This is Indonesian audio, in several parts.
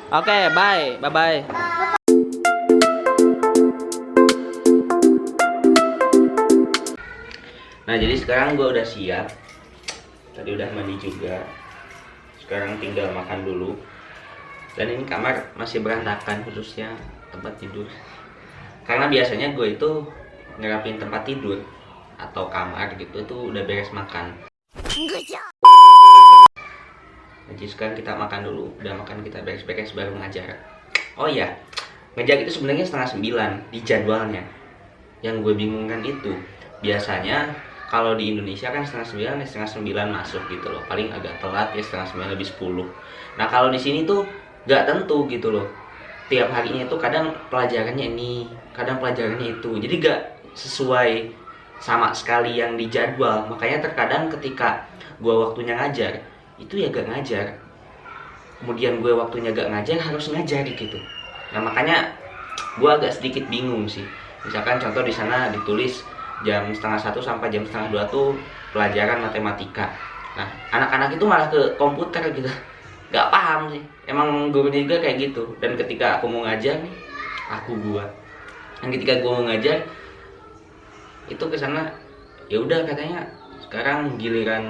Oke, bye. Bye-bye. Nah, jadi sekarang gue udah siap. Tadi udah mandi juga. Sekarang tinggal makan dulu. Dan ini kamar masih berantakan, khususnya tempat tidur. Karena biasanya gue itu ngerapin tempat tidur atau kamar gitu tuh udah beres makan. Jadi sekarang kita makan dulu. Udah makan, kita beres-beres baru ngajar. Oh iya, ngajar itu sebenarnya 8:30 di jadwalnya. Yang gue bingungkan itu, biasanya kalau di Indonesia kan 8:30 ya 8:30 masuk gitu loh. Paling agak telat ya 8:30 lebih 10. Nah kalau di sini tuh nggak tentu gitu loh. Tiap harinya itu kadang pelajarannya ini, kadang pelajarannya itu. Jadi nggak sesuai sama sekali yang dijadwal. Makanya terkadang ketika gue waktunya ngajar, itu ya gak ngajar. Kemudian gue waktunya gak ngajar, harus ngajar gitu. Nah makanya gue agak sedikit bingung sih. Misalkan contoh di sana ditulis jam 1:30 sampai jam 1:30 tuh pelajaran matematika. Nah anak-anak itu malah ke komputer gitu. Gak paham sih. Emang gurunya juga kayak gitu. Dan ketika aku mau ngajar nih, dan ketika gue mau ngajar itu ke sana, ya udah katanya sekarang giliran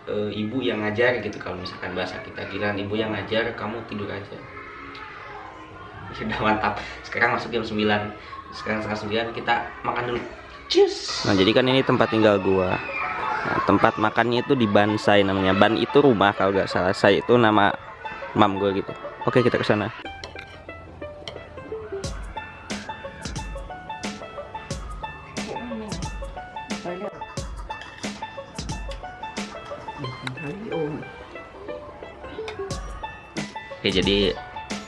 ibu yang ngajar gitu. Kalau misalkan bahasa kita, giliran ibu yang ngajar, kamu tidur aja. Sudah mantap. Sekarang masuk jam 9. Sekarang 8:30 kita makan dulu. Cheers. Nah, jadi kan ini tempat tinggal gua. Nah, tempat makannya itu di Bansai namanya. Ban itu rumah kalau nggak salah. Sai itu nama mam gua gitu. Oke, kita ke sana. Oke, jadi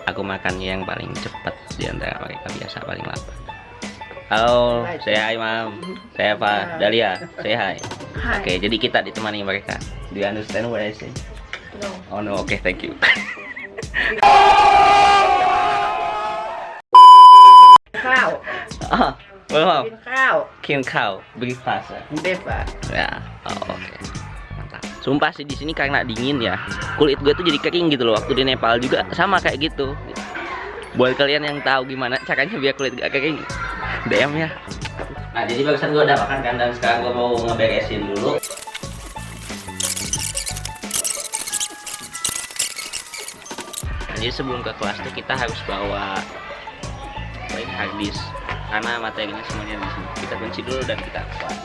aku makannya yang paling cepat di antara mereka, biasa paling lambat. Halo, saya hai mam, saya Eva, Dahlia, saya hai. Oke, jadi kita ditemani mereka. Do you understand what I say? No. Oh no, oke, thank you. Cow. Ah, belum. Cow. Kim Cow, breakfast. Beva. Ya, oh, oke. Mantap. Sumpah sih di sini karena dingin ya, kulit gue tuh jadi kering gitu loh. Waktu di Nepal juga sama kayak gitu. Buat kalian yang tahu gimana caranya biar kulit gak kering, DM ya. Nah, jadi barusan gue udah makan kan, dan sekarang gue mau ngeberesin dulu. Nah, jadi sebelum ke kelas tuh kita harus bawa hard disk karena materinya semuanya di sini. Kita kunci dulu dan kita ke kelas.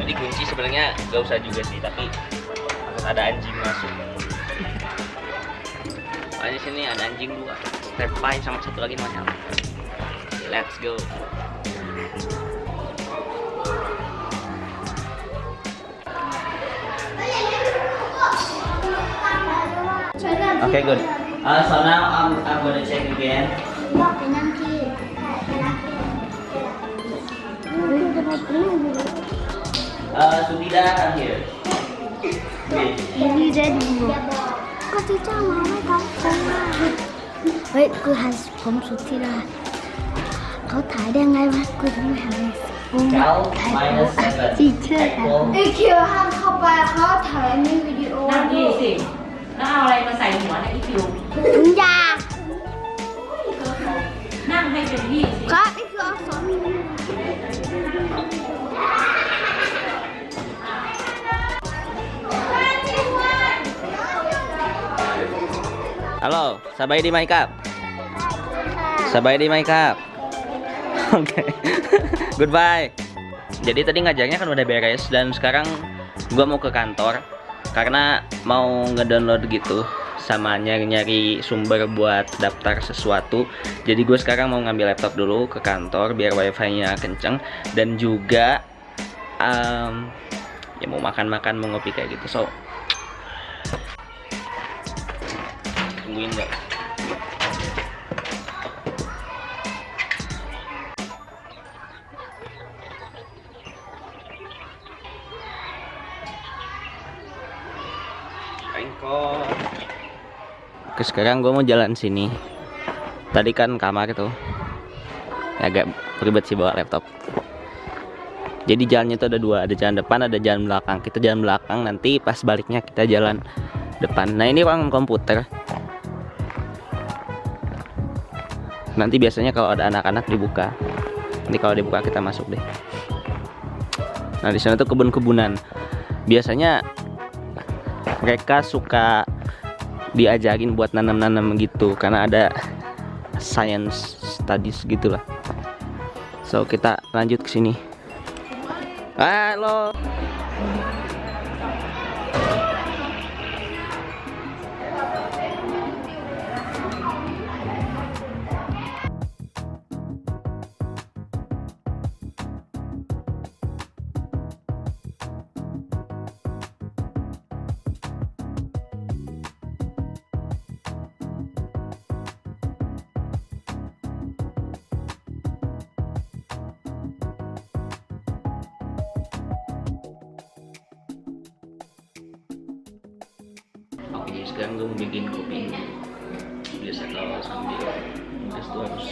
Jadi kunci sebenarnya gak usah juga sih, tapi harus ada anjing masuk. Soalnya sini ada anjing 2, step by sama satu lagi namanya. Let's go. Okay, good. So now I'm gonna check again. Sudida, come here. Okay. Ini ready belum? Kok Cica mau kamu koma? Vậy cô Hàn cũng sụt thi ra. Có thải đang ngay mắt cô cũng hàng Cal minus 7. Chị chưa cả. Equal. ไอ้เคียวห้ามเข้าไปเขาถ่ายในวิดีโอ นั่งนี่สิแล้วเอาอะไรมาใส่หัวเนี่ยอีคิว Đúng ra. นั่งให้เป็นที่สิ Có cái cửa sổ mini. Halo, sabay di Maikap. Sabay di Maikap. Oke. Goodbye. Jadi tadi ngajarnya kan udah beres dan sekarang gua mau ke kantor karena mau ngedownload gitu sama nyari-nyari sumber buat daftar sesuatu. Jadi gue sekarang mau ngambil laptop dulu ke kantor biar wifi-nya kenceng, dan juga ya mau makan-makan, mau ngopi kayak gitu. So tungguin nggak? Oke, sekarang gue mau jalan sini. Tadi kan kamar itu agak ribet sih bawa laptop. Jadi jalannya itu ada dua, ada jalan depan, ada jalan belakang. Kita jalan belakang, nanti pas baliknya kita jalan depan. Nah ini ruang komputer. Nanti biasanya kalau ada anak-anak dibuka. Nanti kalau dibuka kita masuk deh. Nah di sana tuh kebun-kebunan. Biasanya mereka suka diajarin buat nanam-nanam gitu, karena ada science studies gitulah. So kita lanjut ke sini. Halo. Oke, jadi sekarang gue mau bikin kopi. Biasa kalau sambil nulis tuh harus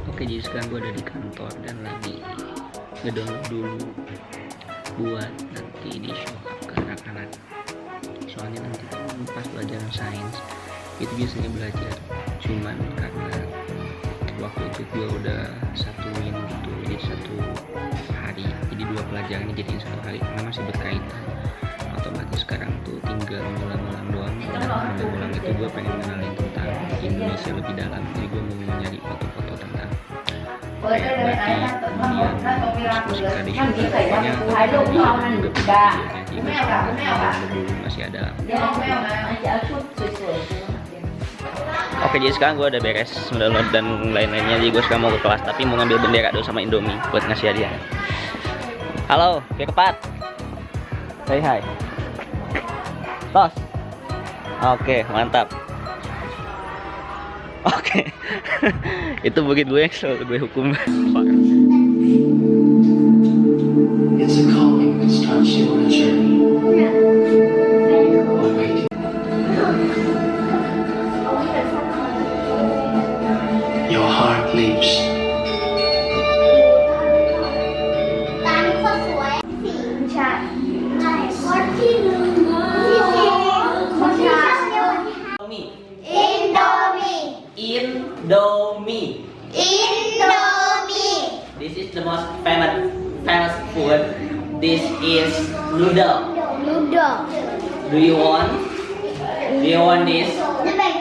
Oke, jadi sekarang gue ada di kantor dan lagi ngedownload dulu buat nanti di show up ke anak-anak. Soalnya nanti pas pelajaran sains itu biasanya belajar, cuman karena waktu itu gue udah satuin gitu, jadi 1 hari, jadi 2 pelajaran dijadiin 1 hari karena masih berkaitan. Otomatis sekarang tuh tinggal ngulang-ngulang doang, dan ngulang-ngulang itu gue pengen kenalin tentang Indonesia lebih dalam. Jadi gue mau nyari foto-foto tentang kayak batik, kemudian musik tradisional, pokoknya dulu masih ada. Oke, jadi sekarang gue udah beres download dan lain-lainnya. Jadi gue sekarang mau ke kelas, tapi mau ngambil bendera dulu sama Indomie buat ngasih hadiah. Halo, kayak kepat. Say hi. Tos. Oke, mantap. Oke. Itu bukit gue yang selalu gue hukum. It's a calling that starts you on a journey. Awaken. Your heart leaps. ตานี่โคตรสวยสีใช่คนที่1คนที่คนที่5อินโดมี Indomie. This is the most famous food. This is noodle. นูโด Do you want this?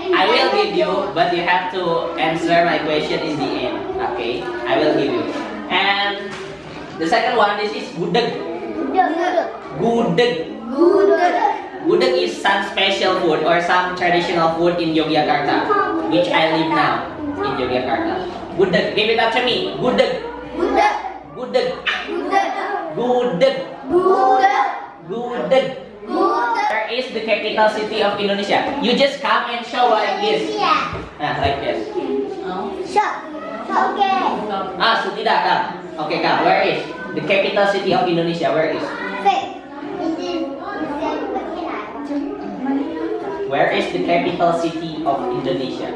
I will give you, but you have to answer my question in the end. Okay, I will give you. And the second one, this is gudeg. Gudeg. Gudeg is some special food or some traditional food in Yogyakarta, which I live now in Yogyakarta. Gudeg, give it up to me. Gudeg. Gudeg. Where is the capital city of Indonesia? You just come and show like this. Like this. Sutida, come. Okay, come. Where is the capital city of Indonesia? Where is? Where is the capital city of Indonesia?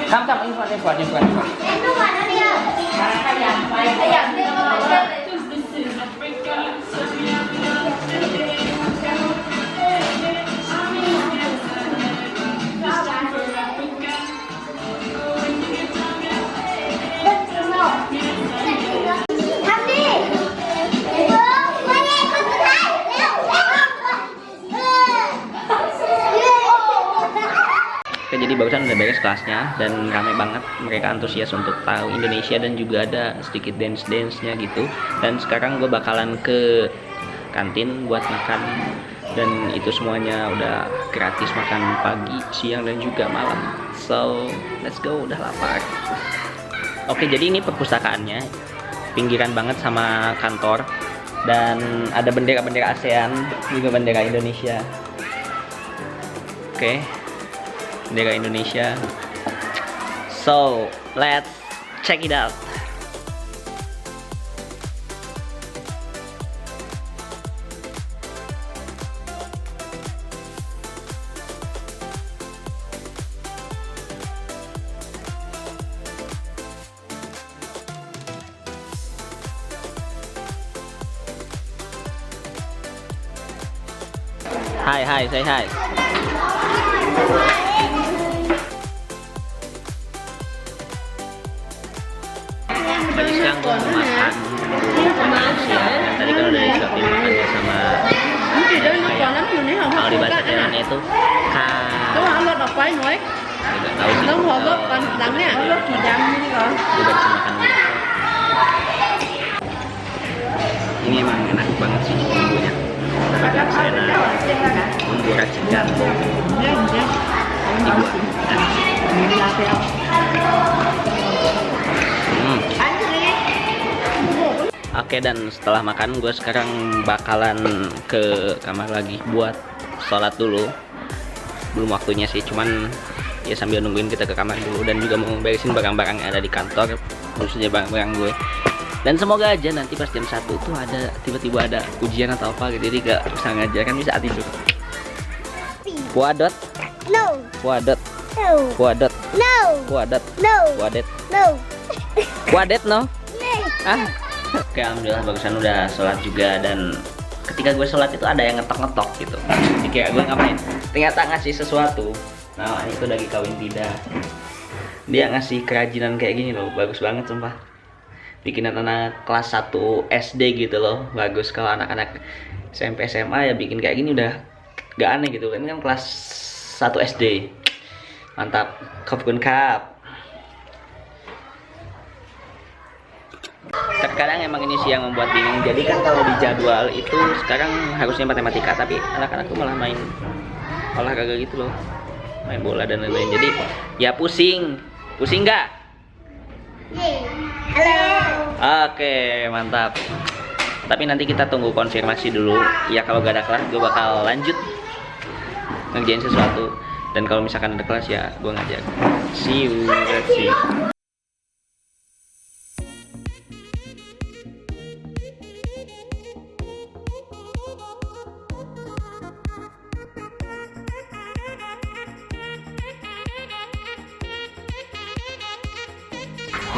Come, in front. Oke, jadi barusan udah beres kelasnya dan ramai banget, mereka antusias untuk tahu Indonesia dan juga ada sedikit dance-nya gitu. Dan sekarang gue bakalan ke kantin buat makan, dan itu semuanya udah gratis, makan pagi, siang, dan juga malam. So let's go, udah lapar. Oke, jadi ini perpustakaannya pinggiran banget sama kantor, dan ada bendera-bendera ASEAN juga bendera Indonesia. Oke, bendera Indonesia. So let's check it out. Hai, say hi. Jadi sekarang gue mau makan siang. Tadi kan udah disiapin makannya sama kalau di bahasa Thailandnya itu Đúng không? Lột đọc quay nói. Nggak tahu sih. Nó hồ gốc còn đắng nè, nó gốc chỉ đắng như thế. Gue baru bisa makan dulu. Ini emang enak banget sih bumbunya. Agak enak. Bumbu racikan. Oke, dan setelah makan gue sekarang bakalan ke kamar lagi buat sholat dulu. Belum waktunya sih, cuman ya sambil nungguin kita ke kamar dulu dan juga mau beresin barang-barang yang ada di kantor, khususnya barang-barang gue. Dan semoga aja nanti pas jam 1 tuh ada tiba-tiba ada ujian atau apa gitu, jadi gak bisa ngajar kan, bisa tidur. Puadot, No. puadot, No. puadot, No. puadot, No. puadet, No. puadet no? Nih. Ah, oke, alhamdulillah bagusan udah sholat juga. Dan ketika gue sholat itu ada yang ngetok-ngetok gitu. Dikira gue ngapain? Ternyata ngasih sesuatu. Nah, itu dari kawin tidak. Dia ngasih kerajinan kayak gini loh, bagus banget sumpah. Bikin anak kelas 1 SD gitu loh, bagus. Kalau anak-anak SMP SMA ya bikin kayak gini udah gak aneh gitu. Ini kan kelas 1 SD. Mantap, khobkun kap. Terkadang emang ini sih yang membuat bingung. Jadi kan kalau di jadwal itu sekarang harusnya matematika, tapi anak-anak tuh malah main olahraga gitu loh, main bola dan lain-lain. Jadi ya pusing nggak? Hey. Halo. Oke, mantap. Tapi nanti kita tunggu konfirmasi dulu. Ya kalau gak ada kelas gue bakal lanjut ngerjain sesuatu. Dan kalau misalkan ada kelas ya gue ngajar. See you, let's see.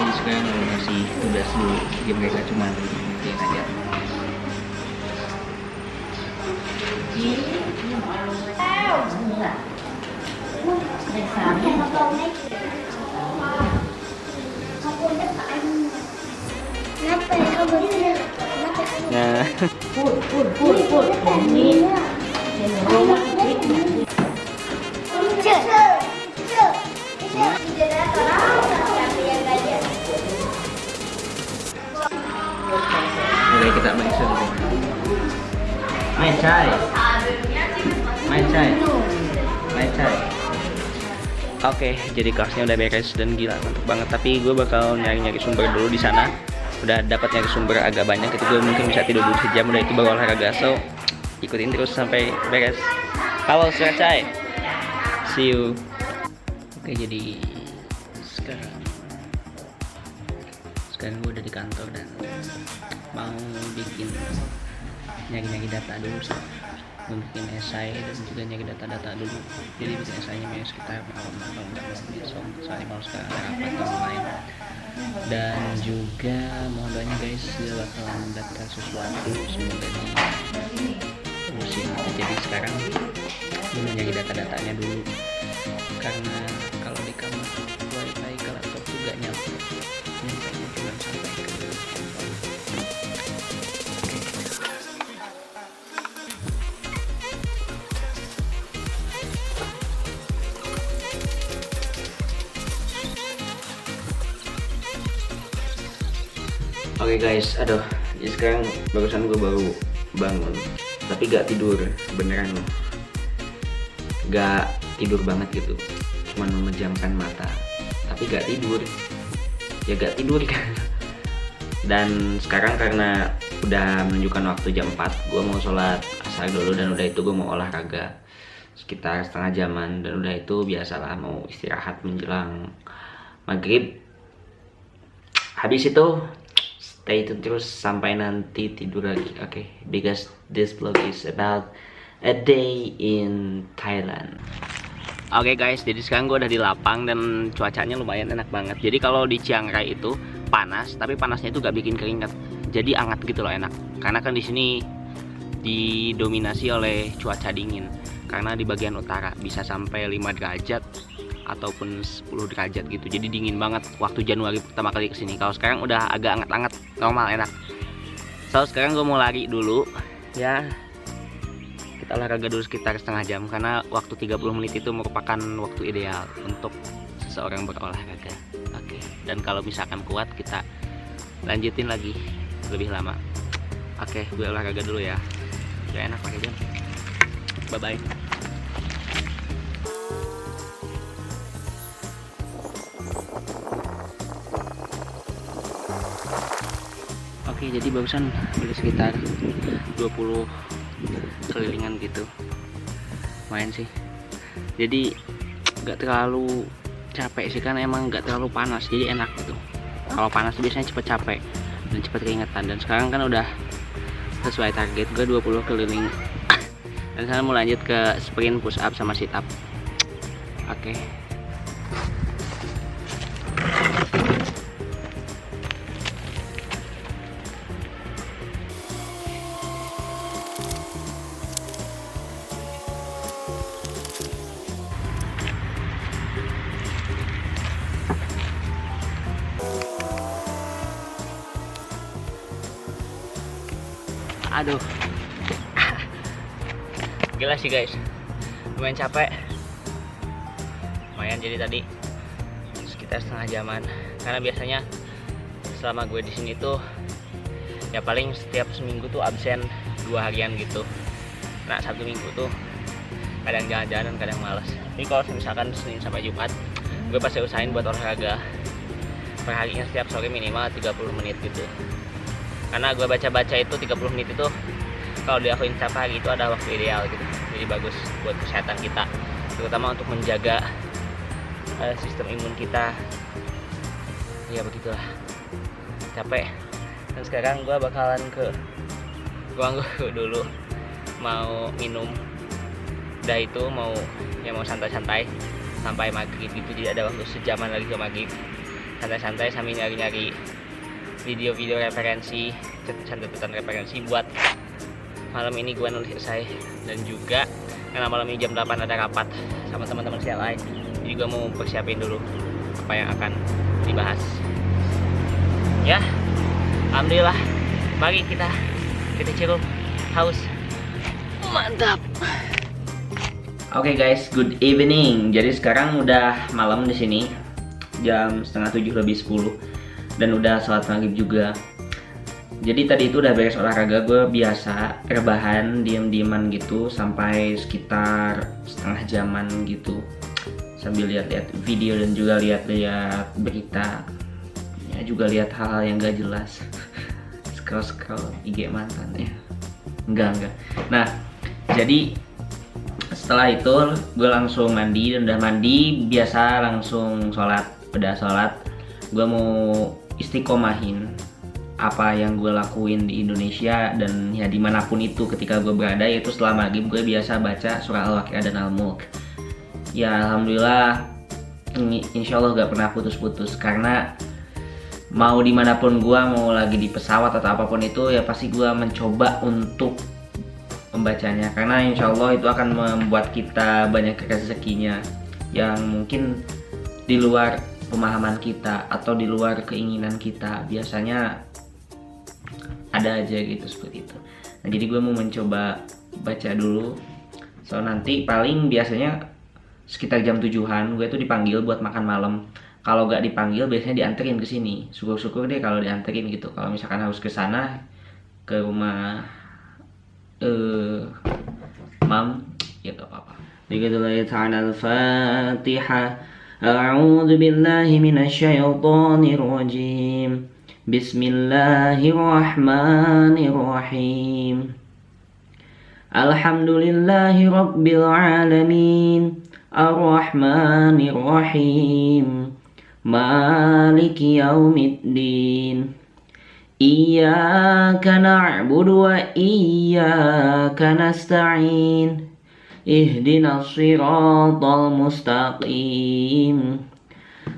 Jadi sekarang masih tugas dulu, game mereka cuma game aja. Nah, mulai kita main seru. Main cai. Oke, jadi kelasnya udah beres dan gila mantap banget. Tapi gue bakal nyari sumber dulu di sana. Udah dapat nyari sumber agak banyak. Itu gue mungkin bisa tidur dulu sejam. Udah itu baru olahraga. So ikutin terus sampai beres. Halo cai. See you. Oke, jadi sekarang gue udah di kantor dan mau bikin nyari data dulu sih. Gue bikin esai dan juga nyari data dulu. Jadi bikin esainya sekitar malam besok, soalnya mau sekarang ada rapat dan lain. Dan juga mohon doanya guys, dia bakalan mendaftar sesuatu, semoga diurusin. Jadi sekarang gue mau nyari datanya dulu, karena kalau di kamar wifi ke laptop tuh gak nyampe cuma sampai ke handphone. Oke guys, aduh, jadi sekarang barusan gue baru bangun, tapi gak tidur, beneran loh, gak tidur banget gitu, cuman memejamkan mata, tapi gak tidur, ya gak tidur kan. Dan sekarang karena udah menunjukkan waktu jam 4, gue mau sholat asar dulu, dan udah itu gue mau olahraga sekitar setengah jaman, dan udah itu biasalah mau istirahat menjelang maghrib. Habis itu stay tune terus sampai nanti tidur lagi, oke? Because this vlog is about a day in Thailand. Oke guys, jadi sekarang gue udah di lapang dan cuacanya lumayan enak banget. Jadi kalau di Chiang Rai itu panas, tapi panasnya itu gak bikin keringat, jadi anget gitu loh, enak. Karena kan di sini didominasi oleh cuaca dingin, karena di bagian utara bisa sampai 5 derajat ataupun 10 derajat gitu. Jadi dingin banget waktu Januari pertama kali kesini. Kalau sekarang udah agak anget-anget, normal, enak. So sekarang gue mau lari dulu ya. Kita olahraga dulu sekitar setengah jam, karena waktu 30 menit itu merupakan waktu ideal untuk seseorang berolahraga. Oke. Dan kalau misalkan kuat kita lanjutin lagi lebih lama. Oke, gue olahraga dulu ya. Gak enak pakai jam. Bye bye. Oke, jadi barusan udah sekitar 20 kelilingan gitu. Lumayan sih. Jadi gak terlalu capek sih, kan emang gak terlalu panas, jadi enak gitu. Kalau panas biasanya cepet capek dan cepet keringetan. Dan sekarang kan udah sesuai target gue 20 keliling. Dan sekarang mau lanjut ke sprint, push up sama sit up. Oke. Aduh, gila sih guys, lumayan capek. Lumayan, jadi tadi sekitar setengah jaman. Karena biasanya selama gue di sini tuh ya paling setiap seminggu tuh absen 2 harian gitu. Nah, Sabtu Minggu tuh kadang jalan-jalan, kadang males. Jadi kalau misalkan Senin sampai Jumat, gue pasti usahain buat olahraga perharinya setiap sore minimal 30 menit gitu. Karena gue baca-baca itu 30 menit itu kalau dilakuin setiap hari itu ada waktu ideal gitu. Jadi bagus buat kesehatan kita, terutama untuk menjaga sistem imun kita. Ya begitulah, capek. Dan sekarang gue bakalan ke ruang guru dulu, mau minum. Udah itu mau santai-santai sampai maghrib gitu. Jadi ada waktu sejaman lagi ke maghrib, santai-santai sambil nyari-nyari video-video referensi, catatan referensi buat malam ini gue nulis esai. Dan juga karena malam ini jam 8 ada rapat sama teman-teman CLI, jadi gue mau persiapin dulu apa yang akan dibahas ya. Alhamdulillah, mari kita cium haus, mantap. Oke guys, good evening. Jadi sekarang udah malam di sini, jam 6:30 lebih 10. Dan udah sholat maghrib juga. Jadi tadi itu udah beres olahraga, gue biasa rebahan diem-dieman gitu sampai sekitar setengah jaman gitu, sambil lihat-lihat video dan juga lihat-lihat berita ya, juga lihat hal-hal yang gak jelas. Scroll IG mantan ya. Enggak. Nah, jadi setelah itu gue langsung mandi, dan udah mandi biasa langsung sholat. Udah sholat, gue mau istiqomahin apa yang gue lakuin di Indonesia dan ya dimanapun itu ketika gue berada, yaitu setelah maghrib gue biasa baca surah Al-Waqiah dan Al-Mulk. Ya alhamdulillah, insya Allah gak pernah putus-putus, karena mau dimanapun gue, mau lagi di pesawat atau apapun itu, ya pasti gue mencoba untuk membacanya, karena insya Allah itu akan membuat kita banyak rezekinya yang mungkin di luar pemahaman kita atau di luar keinginan kita. Biasanya ada aja gitu, seperti itu. Nah, jadi gue mau mencoba baca dulu. So nanti paling biasanya sekitar jam 7-an gue tuh dipanggil buat makan malam. Kalau gak dipanggil biasanya dianterin ke sini. Syukur-syukur deh kalau dianterin gitu. Kalau misalkan harus ke sana, ke rumah mam, ya gak apa-apa. Biqaulillahi ta'ala al-Fatihah. أعوذ بالله من الشيطان الرجيم بسم الله الرحمن الرحيم الحمد لله رب العالمين الرحمن الرحيم مالك يوم الدين إياك نعبد وإياك نستعين اهدنا الصراط المستقيم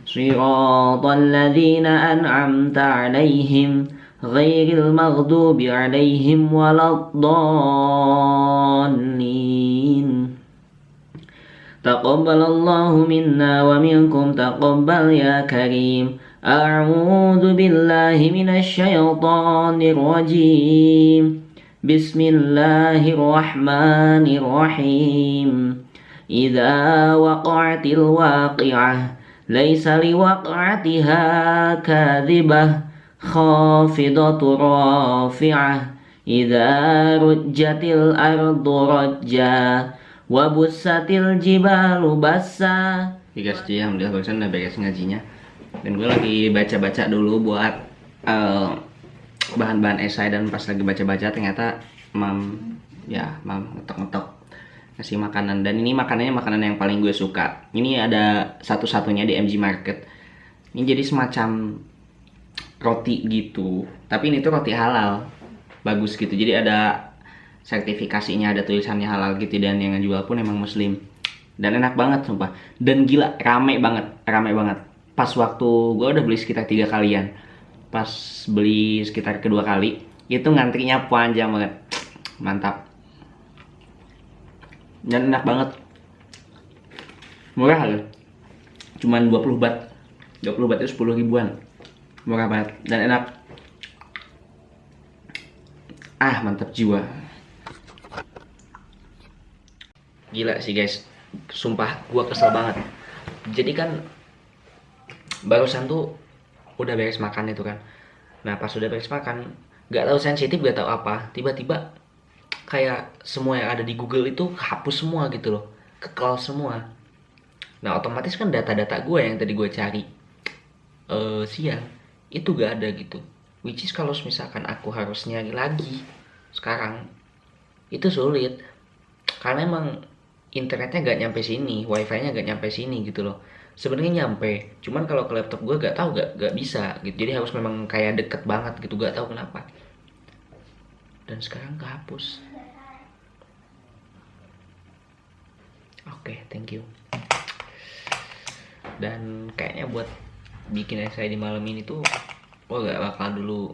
صراط الذين أنعمت عليهم ghairil maghdubi 'alaihim waladdallin. Taqabbalallahu minna wa minkum taqabbal ya karim. A'udzu billahi minasy syaithanir rajim. Bismillahirrahmanirrahim. Idza waqa'atil waqi'ah laisa liwaq'atiha kadhibah khafidatu rafi'ah. Idza rujjatil ardu rajja wa bussatil jibalu bassa. Guys, alhamdulillah barusan udah beres ngajinya. Dan gue lagi baca-baca dulu buat bahan-bahan esai, dan pas lagi baca-baca ternyata mam ngetok-ngetok ngasih makanan. Dan ini makanannya makanan yang paling gue suka. Ini ada satu-satunya di MG Market. Ini jadi semacam roti gitu, tapi ini tuh roti halal, bagus gitu. Jadi ada sertifikasinya, ada tulisannya halal gitu, dan yang ngejual pun emang muslim. Dan enak banget sumpah. Dan gila, rame banget. Pas waktu gue udah beli sekitar 3 kalian. Pas beli sekitar kedua kali, itu ngantrinya panjang banget. Mantap. Dan enak banget. Murah loh. Cuman 20 baht. 20 baht itu 10 ribuan. Murah banget dan enak. Mantap jiwa. Gila sih guys, sumpah gua kesel banget. Jadi kan barusan tuh udah beres makan itu kan. Nah pas udah beres makan, gak tahu sensitif, gak tahu apa, tiba-tiba kayak semua yang ada di Google itu hapus semua gitu loh, ke-cloud semua. Nah otomatis kan data-data gue yang tadi gue cari siang itu gak ada gitu. Which is kalau misalkan aku harus nyari lagi sekarang itu sulit, karena emang internetnya gak nyampe sini, wifi-nya gak nyampe sini gitu loh. Sebenarnya nyampe, cuman kalau ke laptop gue gak tahu, gak bisa gitu. Jadi harus memang kayak deket banget gitu, gak tahu kenapa. Dan sekarang kehapus. Oke, thank you. Dan kayaknya buat bikin esai di malam ini tuh gue gak bakal dulu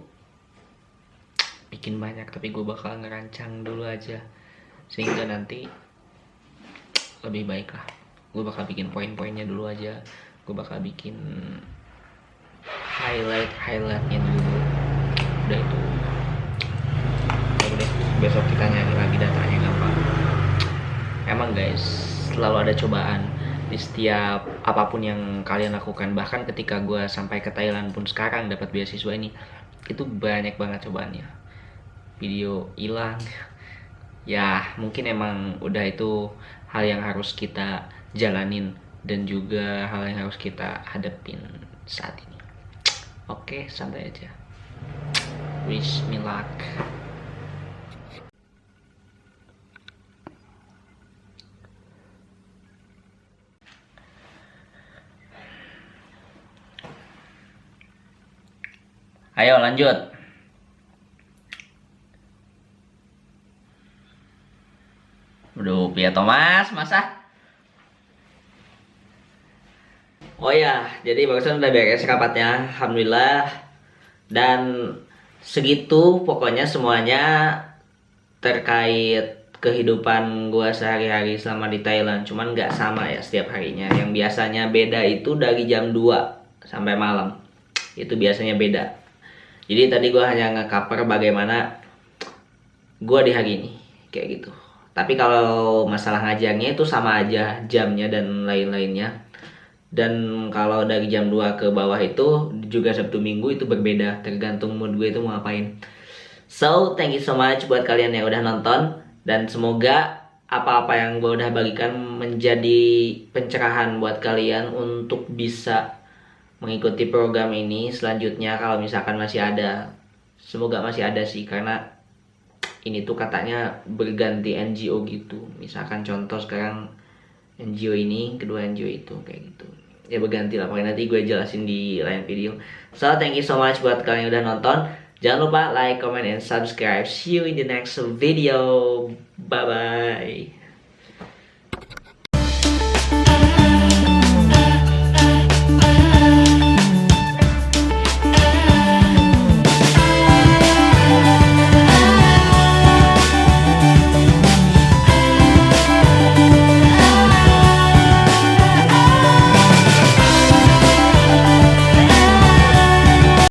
bikin banyak, tapi gue bakal ngerancang dulu aja sehingga nanti lebih baik lah. Gue bakal bikin poin-poinnya dulu aja. Gue bakal bikin highlightnya dulu. Udah itu baru deh besok kita nyari lagi datanya gampang. Emang guys, selalu ada cobaan di setiap apapun yang kalian lakukan. Bahkan ketika gue sampai ke Thailand pun sekarang dapat beasiswa ini, itu banyak banget cobaannya. Video hilang. Ya mungkin emang udah itu hal yang harus kita jalanin, dan juga hal yang harus kita hadapin saat ini. Oke, santai aja. Wish me luck. Ayo lanjut. Aduh, Pia Thomas, masa? Oh ya, jadi barusan udah beres rapatnya, alhamdulillah. Dan segitu pokoknya semuanya terkait kehidupan gua sehari-hari selama di Thailand. Cuman nggak sama ya setiap harinya. Yang biasanya beda itu dari jam 2 sampai malam. Itu biasanya beda. Jadi tadi gua hanya nge-cover bagaimana gua di hari ini, kayak gitu. Tapi kalau masalah ngajarnya itu sama aja jamnya dan lain-lainnya. Dan kalau dari jam 2 ke bawah itu juga Sabtu Minggu itu berbeda, tergantung mood gue itu mau ngapain. So, thank you so much buat kalian yang udah nonton. Dan semoga apa-apa yang gue udah bagikan menjadi pencerahan buat kalian untuk bisa mengikuti program ini selanjutnya kalau misalkan masih ada. Semoga masih ada sih, karena ini tuh katanya berganti NGO gitu. Misalkan contoh sekarang NGO ini, kedua NGO itu, kayak gitu. Ya berganti lah, pokoknya nanti gue jelasin di lain video. So, thank you so much buat kalian yang udah nonton. Jangan lupa like, comment, and subscribe. See you in the next video. Bye-bye.